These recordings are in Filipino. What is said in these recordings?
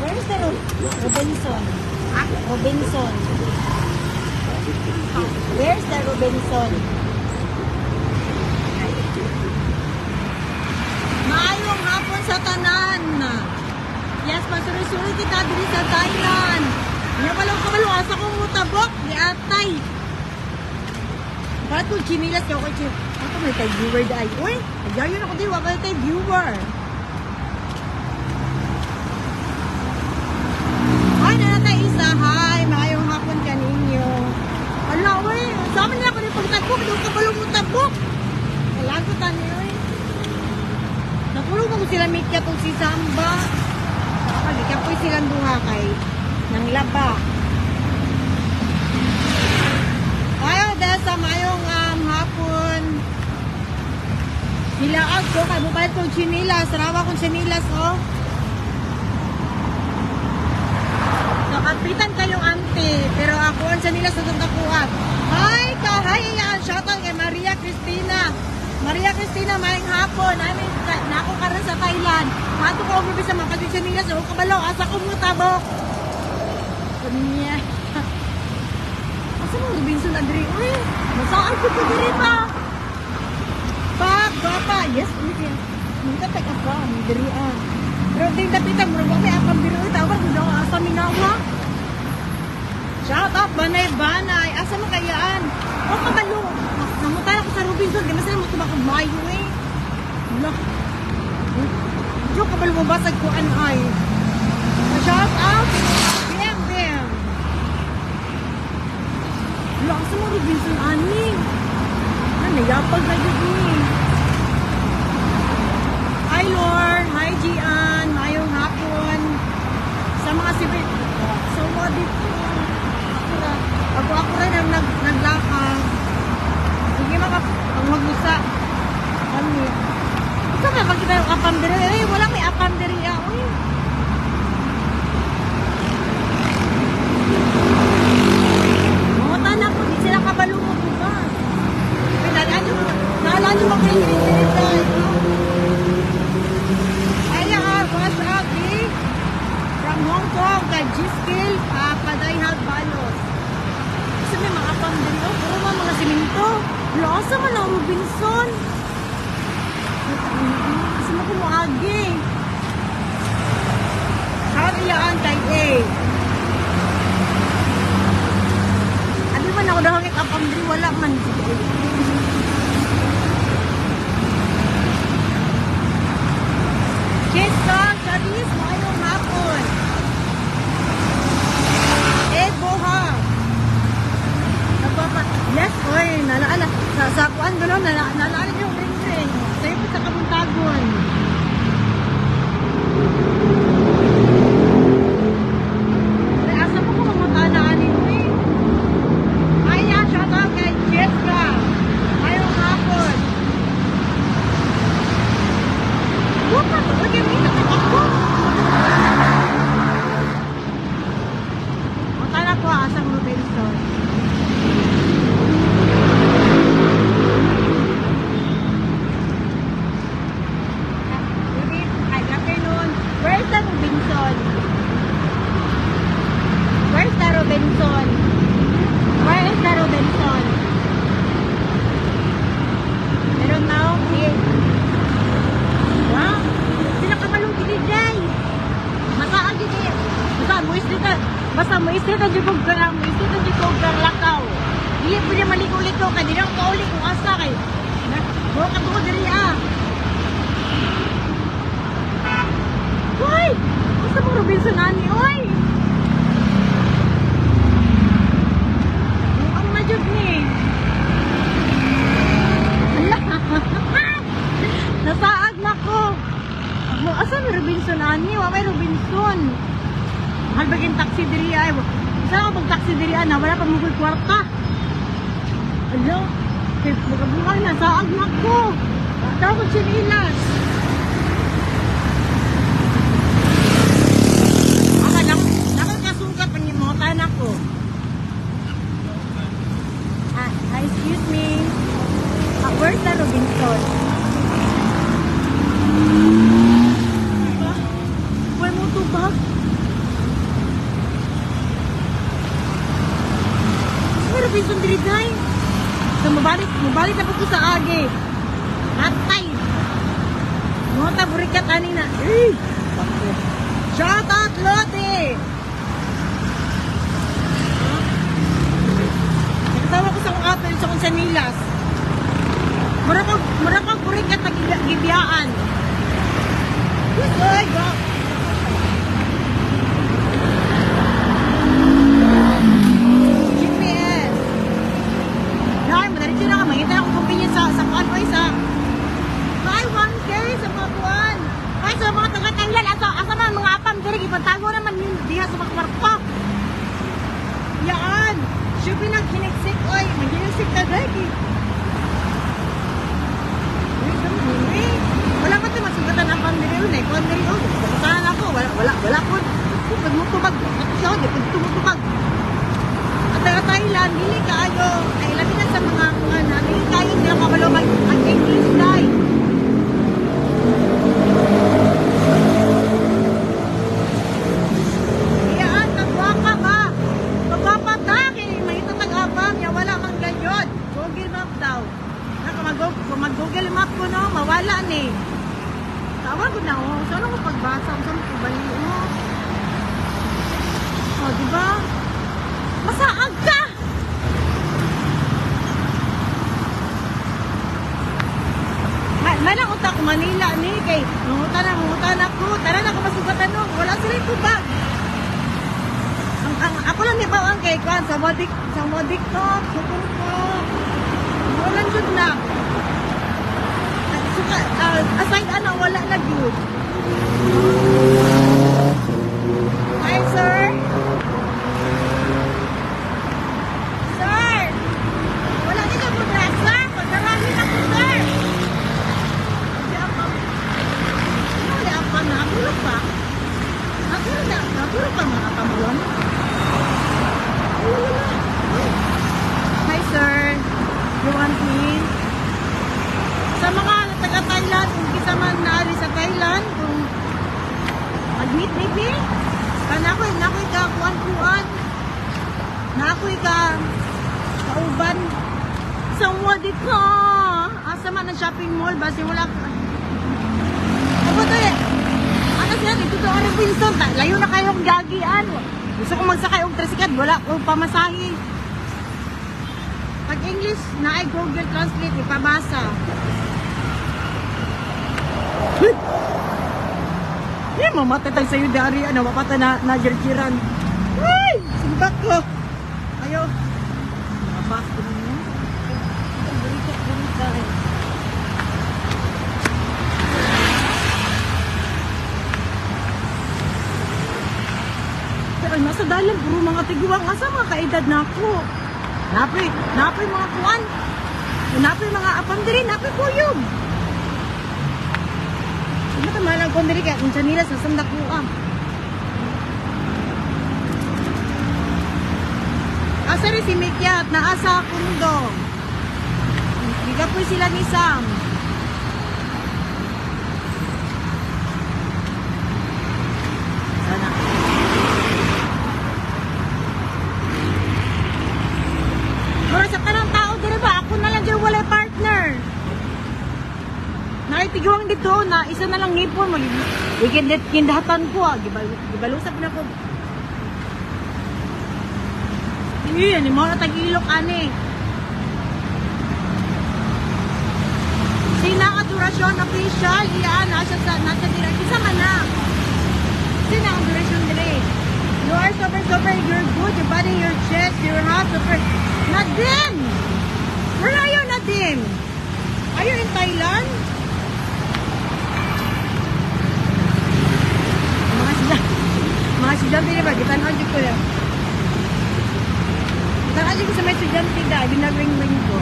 Where's the Robinson? Robinson. Where's the Robinson? Maayong hapon sa tanan. Yes, masurusuri kita diri sa Thailand. Nga balong asa kong mutabok ni atay. Bakit kung chinilas ka ako ako may tayo viewer dahil. Uy, nagyayon ako di, wala tayo viewer. Ay, nanatay isa. Hi, maayong hapon ka ninyo. Ala, uy, sa amin na ako rin pagtabok. Doon ka balong mutabok. Kalago tani, uy. Napulong mo sila mitya kung si Samba. Pagkakap po silang duha kay ng laba. Ayaw dahil sa mayong hapon. Nilaag ko kay mobile kong chinilas. Rawa kong chinilas, oh. So, kapitan kayong auntie. Pero ako ang chinilas na itong kapuat. Hi, yan. Shoutout kay Maria Cristina. Maria Cristina, mayang hapon. Nako ka rin sa Thailand. Mato ko ang sa mga kasi chinilas. Ako kabalaw, asa ko mo tabok. Kunya. Asa mo Robinson Adri? Uy, masaan ko diri pa. Papa, yes, ulit yan. Minta take up ba? Diri Pero din dapitan mo ba may akam diri tawag mo daw asa minawa. Shout out banay. Asa mo kayaan? O kabalo. Namutan ako sa Robinson, di masaya mo tubak mayo eh. Look. Yo kabalo mo basag ko ay. Shout out. Bam. Look, asa mo Robinson ani? Nayapag na yun eh. Hi Lord, hi Gian, mayong hapon. Sa mga sibit. So what dito? Ako rin ang naglakang. Sige ang maglusa. Kami. Ito ka pag kita yung apam diri. Eh, wala may apam diri. Uy. Mga tanak ko, di sila kabalo mo ba? Naalala mo kayo dito. Ayan, what's up, eh? From Hong Kong, kay G-Skill, Padayhag Balos. Kasi may mga pang-dito, puro mga siminto. Lasa man ang Robinson. Kasi mo kumuagi. Saan iyaan kay A? Adi man ako dahangit ang pang-dito, wala man. Jessica, Charis, mayong hapon. Boha. Yes, oy, nalaala. Sa kuan gano'n, nalaala yung ring-ring. Sa'yo po sa Kabuntagon. Ay, asa mo kung mamutanaan nyo eh. Ay, shout out kay Jessica. Mayong hapon. Buka, lagi mo ito ako. Ang tala ko, asang Robinson. Good afternoon. Where's the Robinson? Where's the Robinson? Where is the Robinson? I don't know. Here. Wow. Sila kamalong giligay. Masaan gini. Basta mo islit ang jugog garang. Mo islit ang jugog garang lakaw. Dili po niya maligaw-ligaw. Kaya di lang paulit kung asa kay. Huwag ka tuko diri Uy! Asa mo Robinson ani? Uy! Ang majog ni. Nasaag na ko. Asa may Robinson ani? Wa may Robinson. Mahal baging taxi diri ay. Saan ka pag-taxi diri na? Wala pa mong kwarta. Alo. Magkabuhay na. Saag na ko. Tawag ko chinilas. Nakakasugat ang mga tanak ko. Excuse me. Where's the Robinson? May mo to ba? Robinson diri day. So mabalik na po ko sa agi. Atay. Mo ta burikat ani na. Shout out Lotte. Nagtawa ko sa akong apel sa kong sanilas. Mura kang burikat na gibiyaan. Uy, go. GPS. Dahil, madalit yun na mangita akong kumpanya sa convoy sa buy 1K sa mga buwan. Ay, sa mga taga-Thailand, asa man mga apam, diri, ipatago naman yun diha sa mga kwarto. Yaan. Siyempre nang kiniksik, oy, mag-kiniksik ka dahil. Wala pa ito masugatan ang pamilya yun eh. Pamilya yun. Pagkakaan ako. Wala po. Pag mo tumag. Ako siya ako. Pag tumutumag. At taga Thailand, hindi kaayo. Ay labi na sa mga na. Hindi kaayo. Hindi na kabalo mag-English dahil. Iyaan, nagwaka ba? Magwapa dahil. May itatag-abang. Wala mang ganyan. Google Map daw. Kung mag-Google Map ko, no, mawala ni. Tawag ko na, oh. Saan ako pagbasa? Saan ako bali, oh. Oh, diba? Masaag ka! May lang utak ko Manila, ni. Kay, mangutan ako. Tara na ako masugatan, no. Wala sila yung tubag. Ako lang di ba ang kay Kwan, sa modik ko, sukong ko. Walang jud na. Aside wala na jud. Hi, sir. Sir! Wala din ka mo dress, sir. Pagdarami na ko, sir. Wala apa na. Natulog pa. Natulog pa mga kamulan. Hi, sir. You want me? Sa mga taga-Thailand, kung kisa man naari sa Thailand, kung mag-meet me, nakoy ka kuan-kuan, nakoy ka kauban, sa wadi ko, asa man ang shopping mall, basi wala ka. Ako to eh, ano siya, ito to ang Robinson, layo na kayong gagian, gusto kong magsakay og tricycle, wala ko pamasahe. Pag English, na ay Google Translate, ipabasa. Hindi, mamatay tayo sa'yo, Dari. Mapata na jirjiran. Ay! Simbak ko. Ayo. Mabas ko ninyo. Burikat. Pero nasa dalan, puro mga tiguang. Asa mga kaedad na ako? Napoy mga kuwan. Napoy mga apam diri, napoy kuyog. Ano ka malang kuwan diri kaya kung nila sa sandak kuam. Asa rin si Mikyat, naasa kundo. Bigapoy sila ni Sam. Sana. Pero sa kanang tao diri ba, ako na lang dyan walay partner. Naitiguang dito na isa na lang ngipon mo. Ikindahatan ko, gibalusap na ko. Iyan, mo na tag-ilok ani. Sina ang durasyon official, iyan, nasa dira. Isa man na. Sina ang durasyon dire. You are super, you're good, your body, your chest, your heart, super. Nadine! Where are you, Nadine? Are you in Thailand? Mga estudyante niya ba? Gitan-on ko lang. Gitan-on ko sa mga estudyante ka. Binag-ring-ring ko.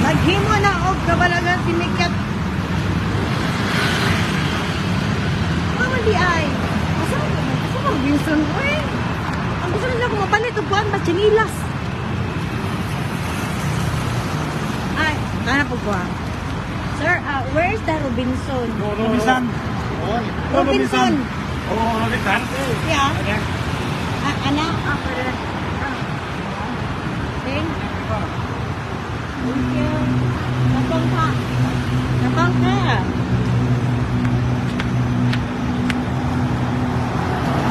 Maghimo na og kabalagan si Mikat. Mama di ay. Asa mo Wilson? Uy! Ang gusto nila kung mapalit o buwan ba? Chinilas. Ay, kaya po buwan. Sir, where is the Robinson? Robinson. Robinson. Oh, lebih kan? Yeah. Ada. Anak, pwede na. Thank you. Napang ka. Napang ka.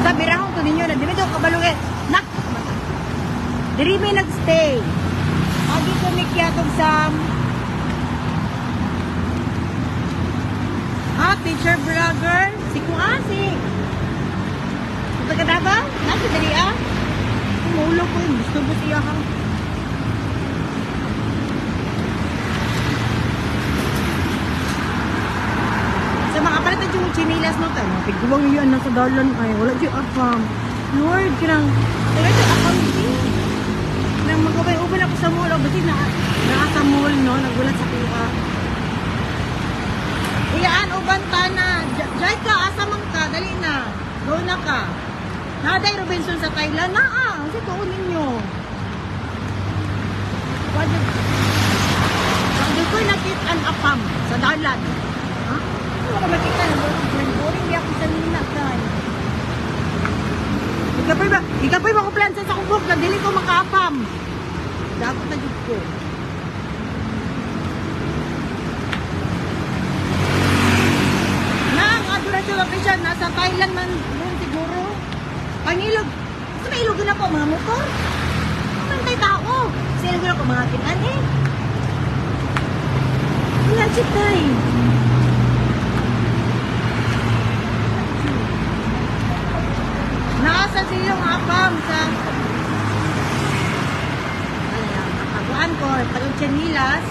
Sabi rahong ko ninyo na, di ba ito kabalungin? Nak! Diri may nagstay. Agi ko may kiyatog sa teacher vlogger. Si Kuasi. Ito ka na ba? Nasa diri Umulo ko yun. Gusto mo siya ha? Sa mga palitan yung chinilas no tayo. Pagkuwang yun nasa dalan ay wala yung afam. Lord, kinang wala yung afam din. Nang magkabay-ubay ako sa mall. Basi nasa mall no. Nagulat sa kuha. Iyaan, ubanta na. Jai ka, asa man ka. Dali na. Go na ka. Naday Robinson sa Thailand. Kasi tuon ninyo. Hindi ko nakita ang apam sa dalan. Ha? Hindi ko makita na boring di ako sa nina. Ikapay ba ko plansa sa kubog na dili ko makaapam. Dapat na dito ko. Location, nasa Thailand man doon siguro. Pangilog. Kasi may ilog na po mga motor. Mantay tao. Kasi ilog na po mga kinan Wala chitay. Nasa silang apam sa aguan ko. Pagod Chanilas.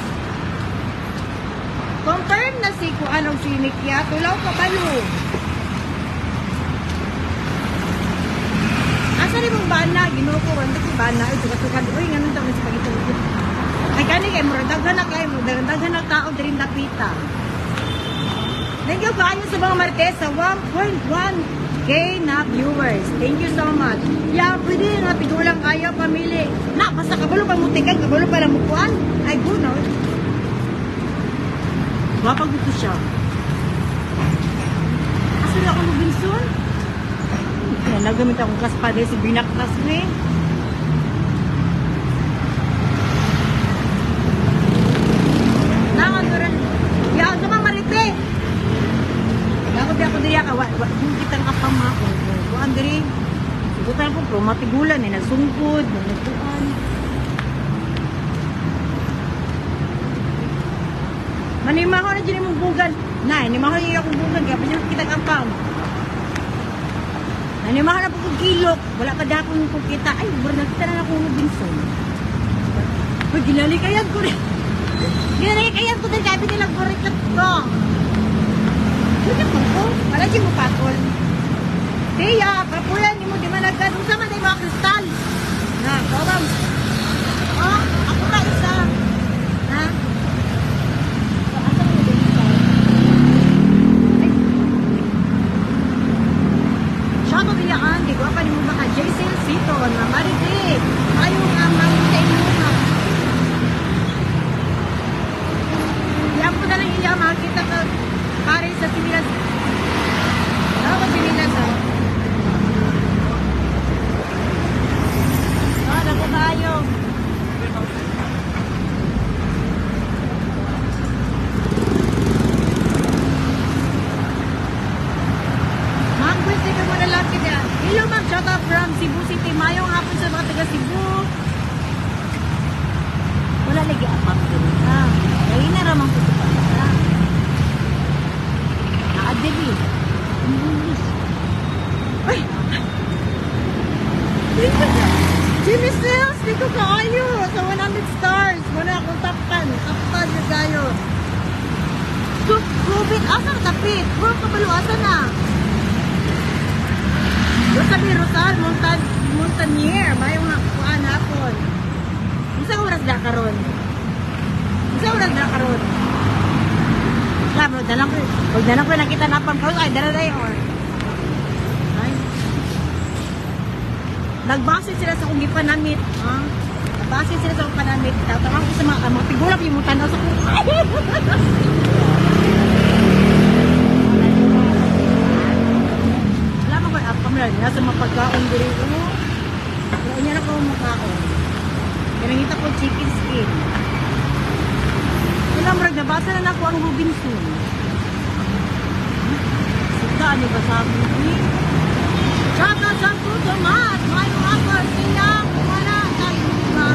Confirm na si Kuan og si Nikia. Tulaw ka balo. Asa rin mong bana? Ginoo ko. Wanda si bana. Ay, sugat-sugat. Uy, nga nung taon si pagitulog. Ay, kani kayo. Daghan na kayo. Daghan na tao. Dirin lapita. Thank you kayo sa mga Martes sa 1.1k na viewers. Thank you so much. Yeah, pwede nga. Pigulang ayaw pamili. Na, basta kabalo pa mutikan. Kabalo pa lang mukuan. Ay, good, no? Wapag ito siya. Asal ako ng Binson? Kaya nagamit akong kaspade si binaktas mo eh. Nangaduran. Yan, sa mga marite. Ako diri ka. Yung kitang apam ako. Buwan diri. Sugutan ko po. Matigulan eh. Nagsungkod. Nagtuan. Manimaho na dyan yung bugan. Manimaho na yung bugan. Kaya pa dyan kita kampang. Manimaho na po kong kilok. Wala ka dapon kong kita. Ay, bro, nakita na akong Robinson. Uy, ginalikayan ko rin. Ginalikayan ko rin. Kaya pinilagpurikat ko. Lukat mo ko. Wala dyan mo patol. Tiya, kapuyan. Hindi mo di managad. Usa man tayo mga kristal. Na, kawam. Oh, ako ka isa. Ha? Shoutout niyaan, di ko pa ni mo baka JC Sito, na Maridig, ayong amang sa inyo. Iyan po na lang iya, makikita ka pare sa sinilas. Ano ko sinilas ha? Ano po tayo? Hello ma'am, shout out from Cebu City. Mayong hapon sa mga taga Cebu. Wala lagi apam din. Kaya na ramang ko ito pa. Nakadili. English. Ay! Jimmy Sales, di ko kaayo. Sa 100 stars. Wala akong tapan. Tapan yung gayo. Kubit, asa tapit? Bro, kabalo, asa na? Doon sa Rosal, Montanier, mayong kuhaan hapon. Isang oras na karon. Wala, bro, dalang ko nakita na pang ay, dala or. Ay. Nagbase sila sa kong gipanamit. Nagbase sila sa kong panamit. Tatawang ko sa mga figura, yung tanaw sa kong. Wala pagkaon diri ko. Pero niya na ko makaon. Kinangita ko chicken skin. Ilang murag nabasa na ako ang Robinson. Sika, ano ba sabi ni? Tsaka sa tutumat, may mga silang wala tayo ba?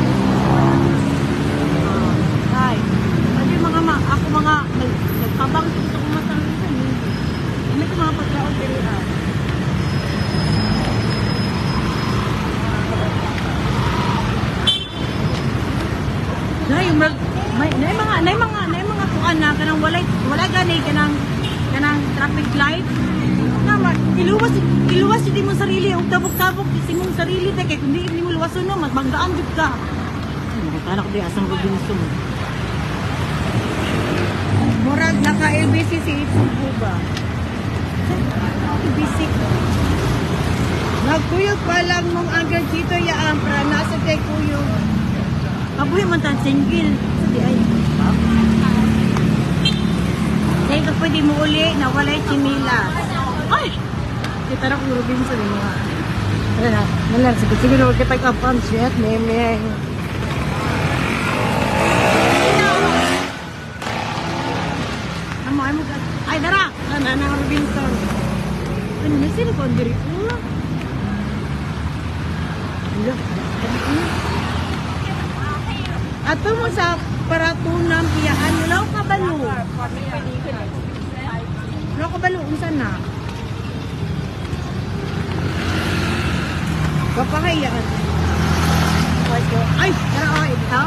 Ay, kasi mga ako mga nagpabang ito kung matalisan. Ano ito mga pagkaon diri Nay mga kuan na kanang wala gani kanang traffic light. Tama, iluwas di mo sarili og tabok-tabok di mong sarili tay kay kundi mo luwason no magdaan jud ka. Ano ko di asang Robinson. Murag naka LBC si Itsugo ba? LBC. Nagkuyog pa lang mong agad dito yaam para nasa kay kuyog. Kabuhi man tan single. Di ay. Dahil ka pwede mo uli na walay chimilas. Ay! Kita na kung Robinson yung mga. Ano na? Nalang, sige na huwag kita kapang shit, memeng. Ay, dara! Nanang Robinson. Ano na sila ko? Ang diri ko. Ato mo sa paratunang piyaan, wala ka balo. Wala ka balo, unsan na? Kapahayaan. Ay, tara, ito.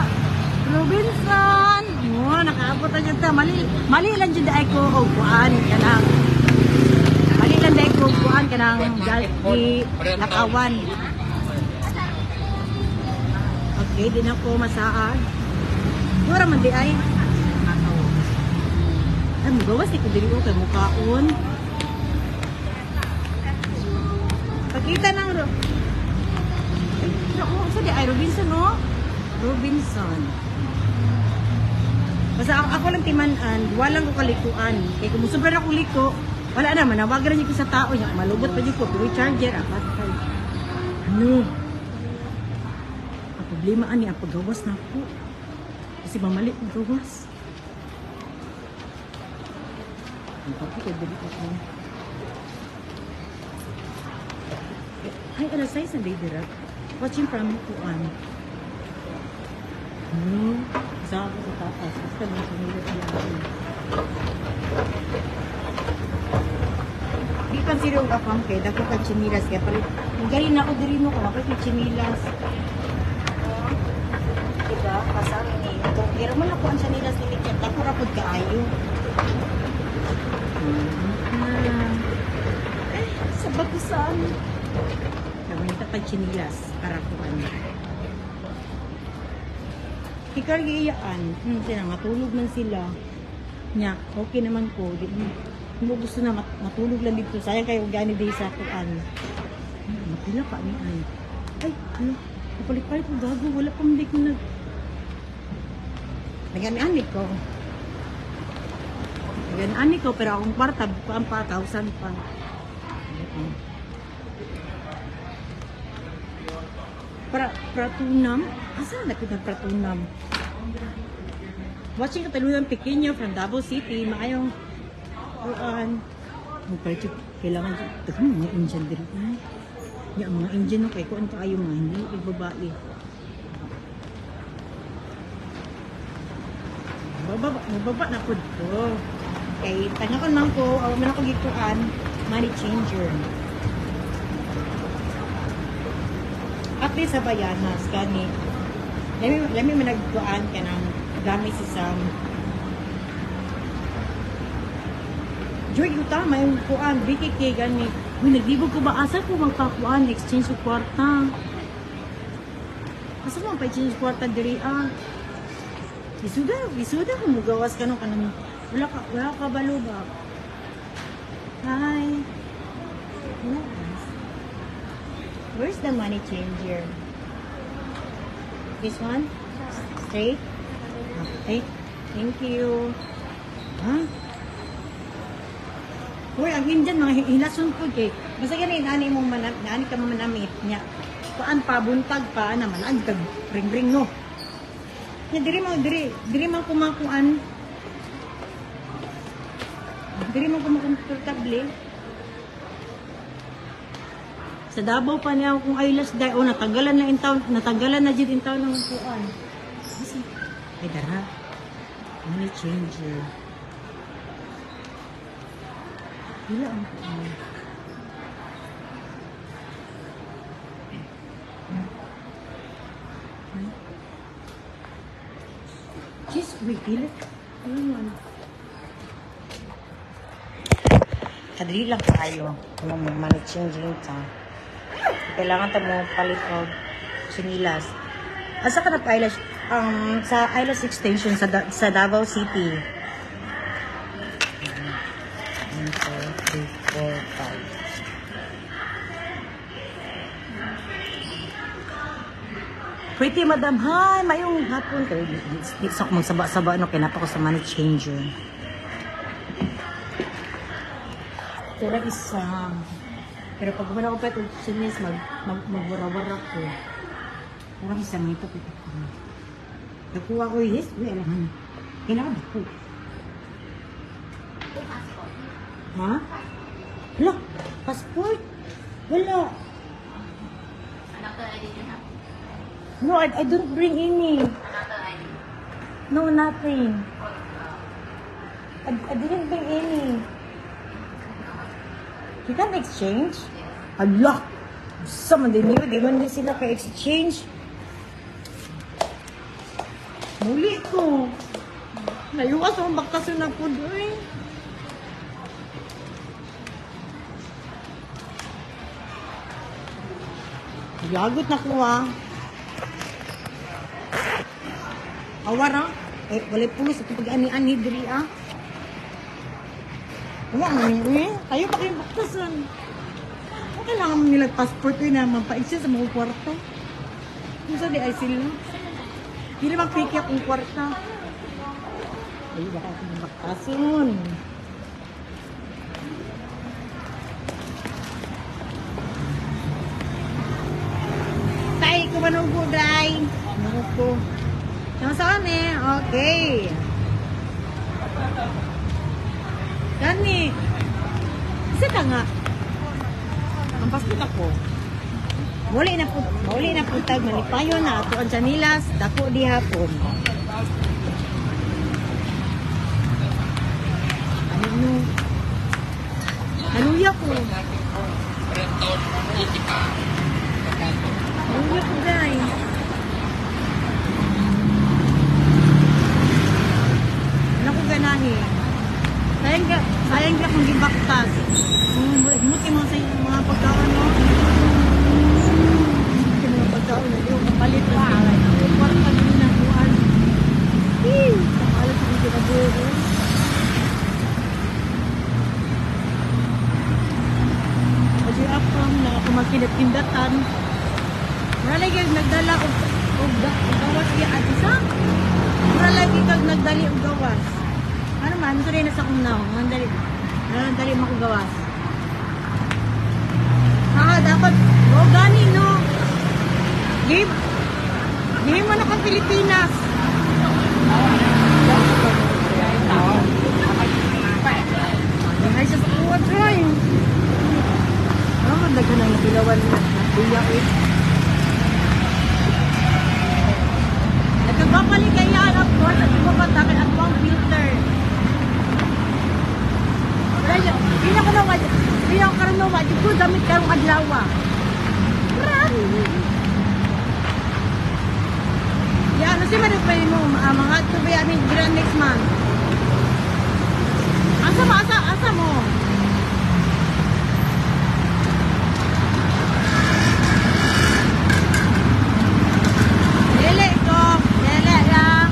Robinson! Oh, nakaabot na dyan ta. Mali lang dyan dahil ko, kuhaan ka lang. Mali lang dahil ko, kuhaan ka ng galpi, lakawan. Okay, di na ko masaad. Mura man di ay. Ay, magawas di ko dili ko kay mukhaon. Pakita ng sa di ay Robinson, no? Robinson. Basta ako lang timanan, walang ko kalikuan. Kaya kung sobra na kong liko, wala na, manawagan niyo ko sa tao niya. Malubot pa niyo ko, tuwi charger, ano? Ang problema ani ang paggawas na ako. Kasi mamali ang gawas. Ang papikay, dali ako. Ay, alas 6 na baby rap. Watching from kuan. Sa ako sa taas. Basta lang sumilip niya ako. Di kan sirong kapang kay dako ka chinilas kaya palit. Galing na ako diri mo kung ako chinilas. Diba? Kasama ni. Pero man ako ang chinilas ni Liket. Ako rapod kaayo. Sa bagusan. Kamita pag chinilas. Para ko ano. Ikar giyaan. Sila, matulog man sila. Nya, okay naman ko. Di mo gusto na matulog lang dito. Sayang kayo gani day sa kuan. Mapila pa ni ay. Ay, ano? Kapalit-palit ko gago. Wala pa hindi ko nag... Nagani-ani ko. Nagani-ani ko. Pero akong kwarta, bukaan pa, 1,000 pa. Pratunam? Asa na kita Pratunam? Watching Katalunan Pequeño from Davao City. Maayong kuan. Kailangan ito mga Indian diri. Yung mga Indian no, kay kuan kaayo mga hindi babae. Mababa na po ko. Kay tangakan man ko, man ako gikuan, money changer. At least sa bayanas, gani. Lami managkuan ka ng gamit si Sam. Joy, ito tama yung kuan, BKK, gani. Uy, nagbibog ko ba? Asa ko magpakuan, exchange ng kwarta? Asa mo pa-exchange ng kwarta diri, Isuda kung magawas ka nung kanang, wala ka balo ba? Hi. Where's the money changer? This one? Straight? Okay. Thank you. Huh? Uy, ang Indian, mga hilason po kay. Basta ganun, ani mong ani ka manamit niya. Paan pa, buntag pa, naman, ang kag ring-ring no. Nya, diri man kumakuan. Diri man kumakomportable. Sa Davao pa niya kung eyelash dye, o natanggalan na dyan in town ng kuan. Ay, dara. Money changer. Wala ang kuan. Just wait, ilit. Ayun. Kadali lang tayo. Kung money changing ta. Kailangan tayo mo palit o sinilas. Asa ka na eyelash? Sa eyelash extension sa Davao City. 1, 2, 3, 4, 5. Pretty madam, hi! Mayong hapon. Dito ako magsaba-saba, no? Kinapa ko sa money changer. Pero isa. Pero pag wala ko pa ito, sinis, magwara-wara ko. Parang isang ito, pito ko. Nakuha ko, yes, wala naman. Kailangan ako. Ha? Wala, passport? Wala. No, I don't bring any. No, nothing. I didn't bring any. You can exchange? Allah! Sama din yun. Di man din sila ka-exchange. Muli ko. Nayuwas ang bakasyon na po doon. Yagot na ko ah. Awara. Eh, wala pulos ito pag-ani-ani diri ah. Wala naman eh. Tayo pa kayong baktasan. Kung kailangan mo nila passport ko na mapaisya sa mga kwarta. Kung sa di ay sila. Hindi naman piki akong kwarta. Ay, baka akong baktasan. Tay, kumanugo, day. Manugo. Saan eh? Okay. Gani. Isa ka nga. Ang passport ako. Muli na po tag malipayo na ato ang Chanilas, dako di hapon. Ano? Haluya ko. Haluya ko guys. Ano ko ganahin? Sayang ka kung gibaktas. Muti mo sa mga pagkaon, no? Muti mga pagkaon na yung kapalit na alay. Parang kami na buwan. Kapalit sa mga ginaguro. Kasi ako na kumakinat-kindatan. Maralagay nagdala og gawas kaya at isa. Maralagay kag nagdali og gawas. Ano man, ito rin nasa kong naong. Dali makugawas. Dapat, gani, no? Game mo na kang Pilipinas. Ay, sa kuwa, try. Daga na yung pilawan na. Buya, eh. Nagkababalik kaya, of course, at ibabatakin at pang filter. Hindi ako karoon na wad. Ito damit karong adlawa. Yan, ano si Manok pa mo? Mga tubay amin, grand next month. Asa mo? Lele ko. Lele lang.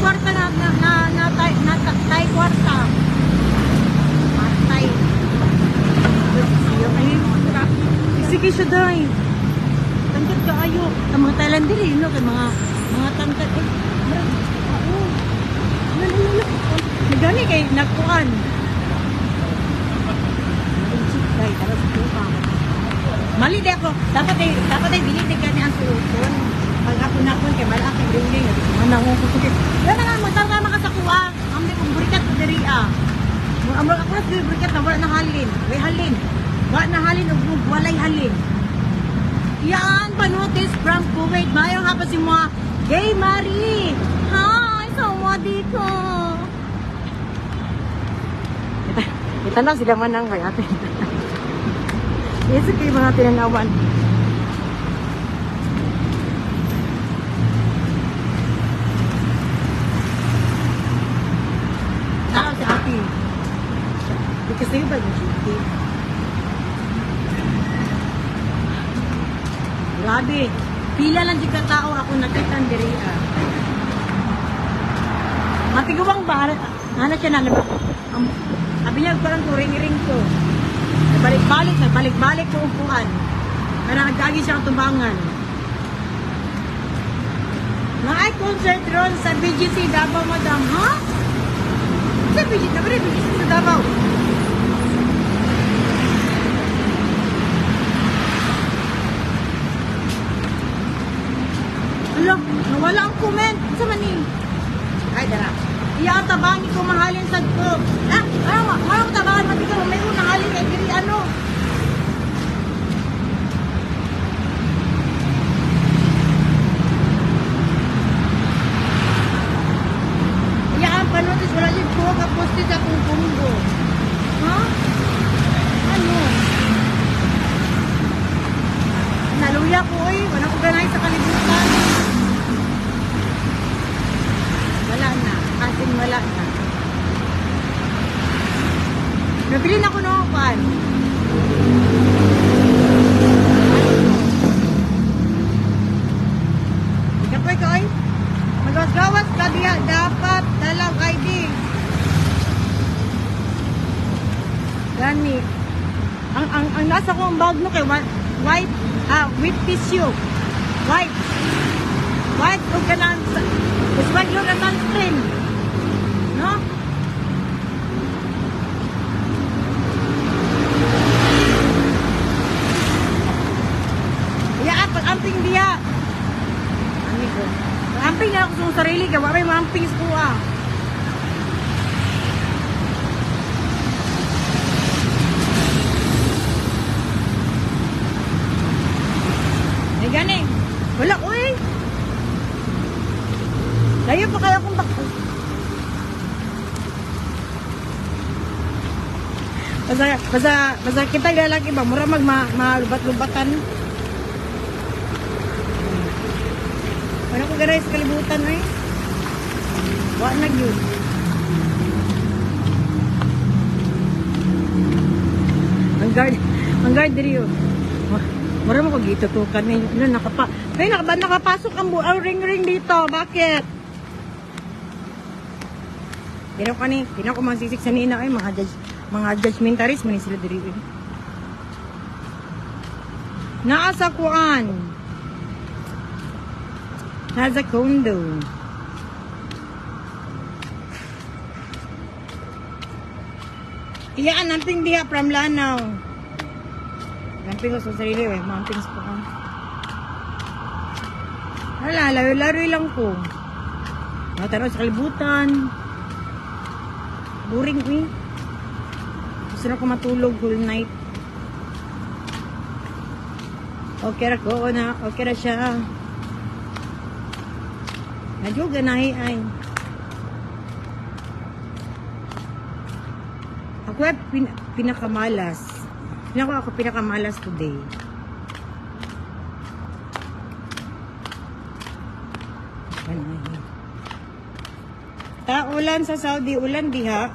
Kwarta na tay kwarta. Matay. Sige siya dahil. ang mga Thailand diri, no, kay mga tangkad. Oo. Nagani kay nagkuan. Dai, tara sa tupa. Mali di ako. Dapat ay bilid gani ang sulod. Pag ako nakon kay malaki building, manango ko kit. Wala na magtama ka sa kuha. Ambi kong burikat ko diri ah. Amor ako na burikat na wala na halin. Way halin. Wala na halin ug walay halin. Yan, panotis from Kuwait. Mayroong hapon si mga Gay Marie. Hi, sawadi ko. Kita na sila manang kay ate. Yes, okay, mga tinanawan. Tao si ate. Because sa'yo ba yung duty? Grabe. Pila lang di ka tao ako nakita ang diri. Matiguang ba? Ano siya na? Sabi niya, parang turing-ring ko. Balik-balik ko upuan. Kaya nagkagi siya ang tumbangan. Naay concert ron sa BGC Davao, madam. Ha? Sa BGC? Naman rin BGC sa Davao. Alam, nawala ang comment. Sa maning? Ay, dara. Iya tabangi ko mahalin sa ko. Ano tabangan matigaw may unang halin kay diri ano. Iya ang panotis wala jud ko ka poste sa kung Congo. Ha? Ano? Naluya ko wala ko ganay sa kalibutan. Wala na. Asin wala na. Nabili na ko noong pan. Ikapoy ko ay. Magawas-gawas ka diya. Dapat dalang ID. Gani. Ang nasa ko ang bag no kay white. With tissue. White. White o ganang. Mas white yun ang sunscreen. No? Iya, pag-amping diya. Ano ko? Pag-amping na ako sa sarili ka. Wala may mamping sa kuha. Ay, gani. Wala ko eh. Layo pa kayo kung bakit. Basta kita lalaki ba? Mura malubat-lubatan. Wala ko ganay sa kalibutan eh. Wala na yun. Ang guard diri yun. Mura mo ko gito to. Nakapasok ang ring-ring dito. Bakit? Tinaw ko magsisik sa nina ay mga judgmentalist man sila diri. Naa sa kuan. Nasa condo. Iyaan namping diha from Lanao. Namping ko sa sarili mamping sa kuan. Hala, laro-laro lang ko. Matanaw sa kalibutan. Boring eh. Gusto na ko matulog whole night. Okay ra ko na. Okay ra siya. Nadyoga na ay. Ako ay pinakamalas. Ako pinakamalas today. Ulan sa Saudi, ulan diha.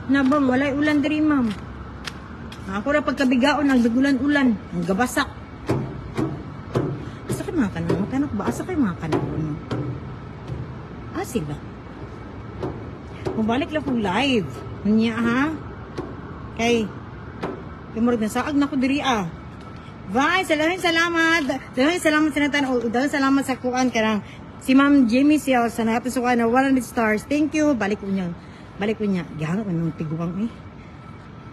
Nabang, walay ulan diri ma'am. Ako ra pagkabigaon, nagdagulan-ulan. Ang gabasak. Asa kayo mga kanang? Tanok ba? Asa kayo mga kanang? Sila. Mabalik lang kong live. Niya ha? Kay murag na saag na ko diri ah. Bye, salamat. Salamat sa natan. Dahil salamat sa kuan karang si Ma'am Jamie Sial sa nakapasukan na 100 stars. Thank you. Balik ko niya. Gihanap man ng tiguang eh.